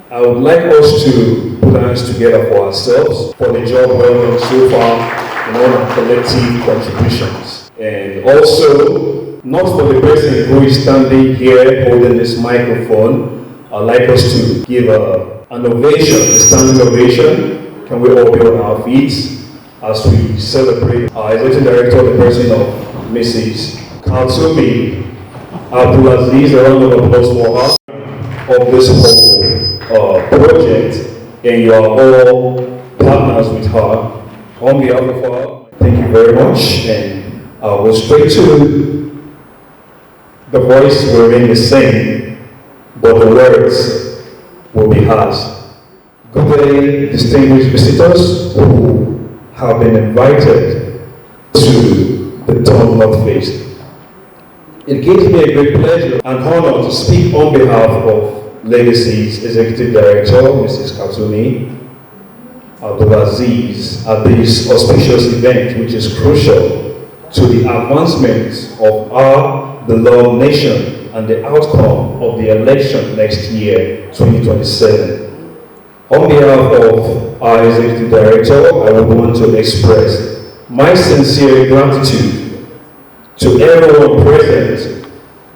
I would like us to put hands together for ourselves for the job well done so far in all our collective contributions. And also, not for the person who is standing here holding this microphone, I'd like us to give an ovation, a standing ovation. Can we all be on our feet as we celebrate our Executive Director, the person of Mrs. Kaltumi, Abdulazeez, a round of applause for her, of this whole project, and you are all partners with her. On behalf of her, thank you very much, and I'll go straight to the voice will remain the same, but the words will be hers. Good day, distinguished visitors who have been invited to the Tom North Feast. It gives me a great pleasure and honor to speak on behalf of LEGASI's Executive Director, Mrs. Kaltumi, Abdulazeez, at this auspicious event, which is crucial to the advancement of our beloved nation and the outcome of the election next year, 2027. On behalf of our Executive Director, I would want to express my sincere gratitude to everyone present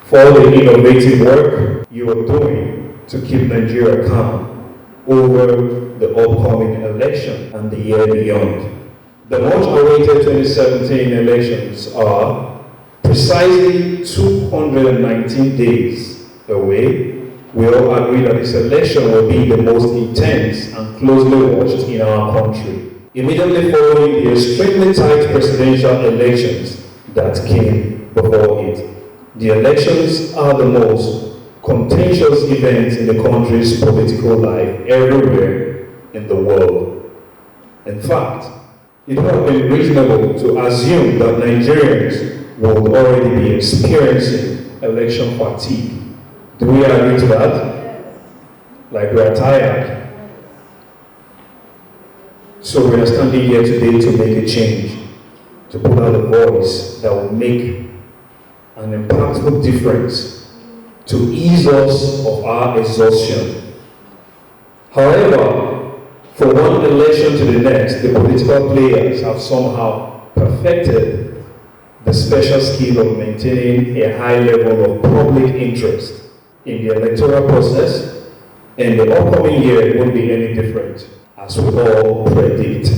for the innovative work you are doing to keep Nigeria calm over the upcoming election and the year beyond. The much-awaited 2017 elections are precisely 219 days away. We all agree that this election will be the most intense and closely watched in our country. Immediately following the extremely tight presidential elections that came before it, the elections are the most contentious events in the country's political life everywhere in the world. In fact, it would have been reasonable to assume that Nigerians would already be experiencing election fatigue. Do we agree to that? Like we are tired. So we are standing here today to make a change, to put out a voice that will make an impactful difference to ease us of our exhaustion. However, from one election to the next, the political players have somehow perfected the special skill of maintaining a high level of public interest in the electoral process, and the upcoming year won't be any different, as we all predict.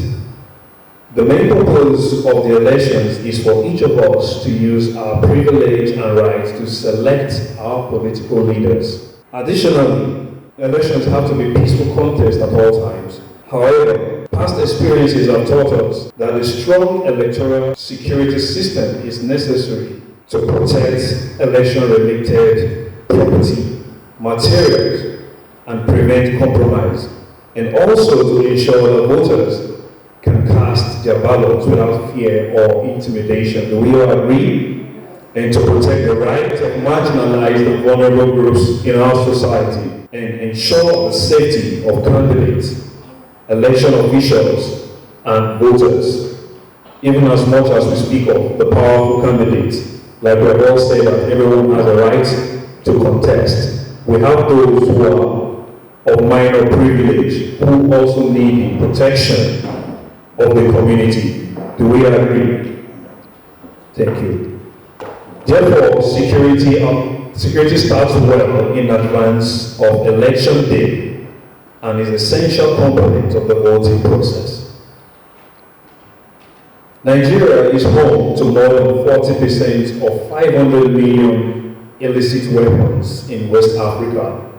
The main purpose of the elections is for each of us to use our privilege and right to select our political leaders. Additionally, elections have to be peaceful contests at all times. However, past experiences have taught us that a strong electoral security system is necessary to protect election-related property, materials, and prevent compromise, and also to ensure that voters can cast their ballots without fear or intimidation. Do we all agree? And to protect the rights of marginalized and vulnerable groups in our society, and ensure the safety of candidates, election officials, and voters. Even as much as we speak of the powerful candidates, like we have all said that everyone has a right to contest, we have those who are of minor privilege who also need the protection of the community. Do we agree? Thank you. Therefore, security starts well in advance of election day and is an essential component of the voting process. Nigeria is home to more than 40% of 500 million illicit weapons in West Africa.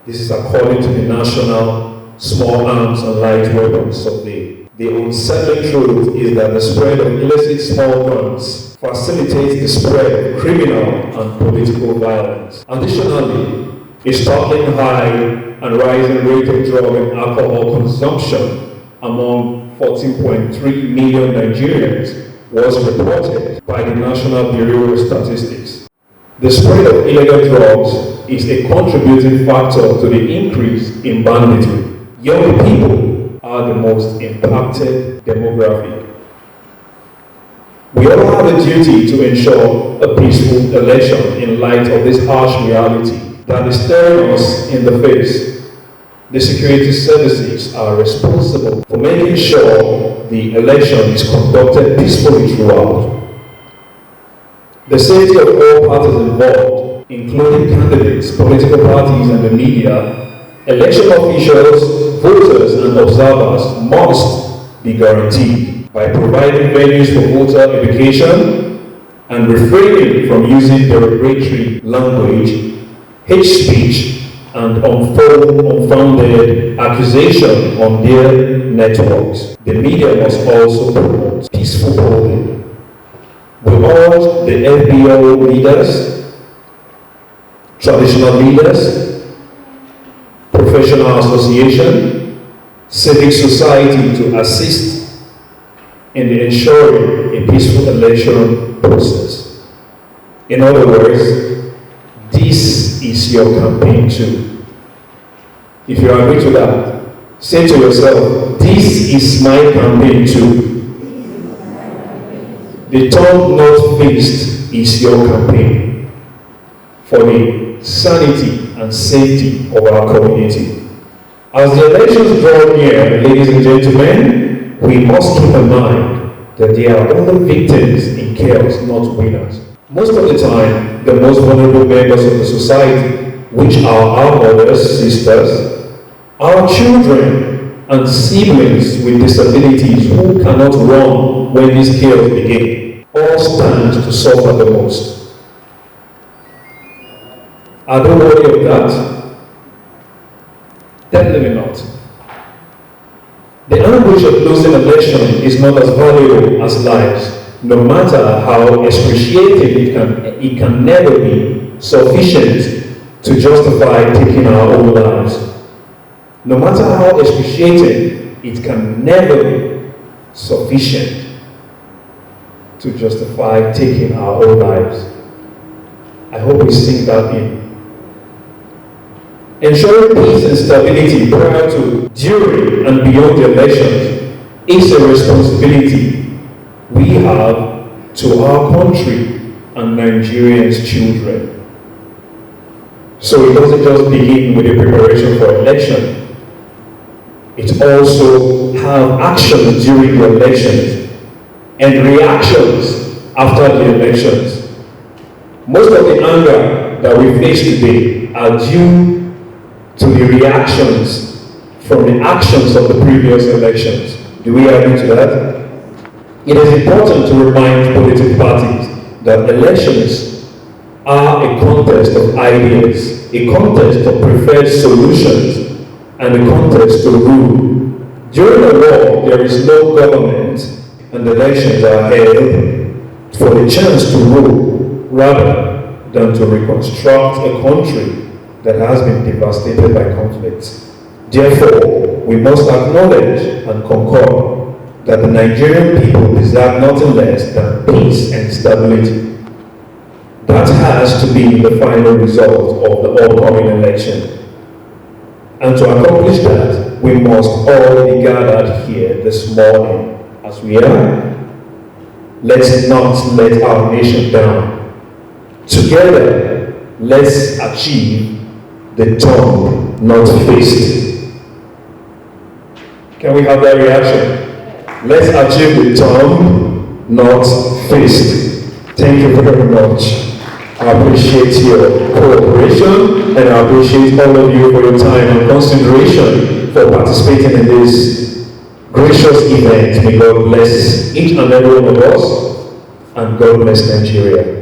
This is according to the National Small Arms and Light Weapons Survey. The unsettling truth is that the spread of illicit small guns facilitates the spread of criminal and political violence. Additionally, a startling high and rising rate of drug and alcohol consumption among 14.3 million Nigerians was reported by the National Bureau of Statistics. The spread of illegal drugs is a contributing factor to the increase in banditry. Young people are the most impacted demographic. We all have a duty to ensure a peaceful election in light of this harsh reality that is staring us in the face. The security services are responsible for making sure the election is conducted peacefully throughout. The safety of all parties involved, including candidates, political parties, and the media, election officials, voters, and observers must be guaranteed by providing venues for voter education and refraining from using derogatory language, hate speech, and unfounded accusation on their networks. The media must also promote peaceful polling. We urge the FBO leaders, traditional leaders, professional association, civic society to assist in ensuring a peaceful election process. In other words, this is your campaign too. If you agree to that, say to yourself, this is my campaign too. The term not fixed is your campaign for the sanity and safety of our community. As the elections draw near, ladies and gentlemen, we must keep in mind that they are only victims in chaos, not winners. Most of the time, the most vulnerable members of the society, which are our mothers, sisters, our children, and siblings with disabilities who cannot run when this chaos begins, all stand to suffer the most. Are they worthy of that? Definitely not. The anguish of losing an election is not as valuable as lives. No matter how excruciating it can never be sufficient to justify taking our own lives. No matter how excruciating, it can never be sufficient to justify taking our own lives. I hope we sink that in. Ensuring peace and stability prior to, during, and beyond the elections is a responsibility we have to our country and Nigerians' children. So it doesn't just begin with the preparation for election. It also have actions during the elections and reactions after the elections. Most of the anger that we face today are due to the reactions from the actions of the previous elections. Do we agree to that? It is important to remind political parties that elections are a contest of ideas, a contest of preferred solutions, and a contest to rule. During a war, there is no government, and elections are held for the chance to rule, rather than to reconstruct a country that has been devastated by conflict. Therefore, we must acknowledge and concur that the Nigerian people deserve nothing less than peace and stability. That has to be the final result of the upcoming election. And to accomplish that, we must all be gathered here this morning as we are. Let's not let our nation down. Together, let's achieve the tongue, not fist. Can we have that reaction? Let's achieve the tongue, not fist. Thank you very much. I appreciate your cooperation, and I appreciate all of you for your time and consideration for participating in this gracious event. May God bless each and every one of us, and God bless Nigeria.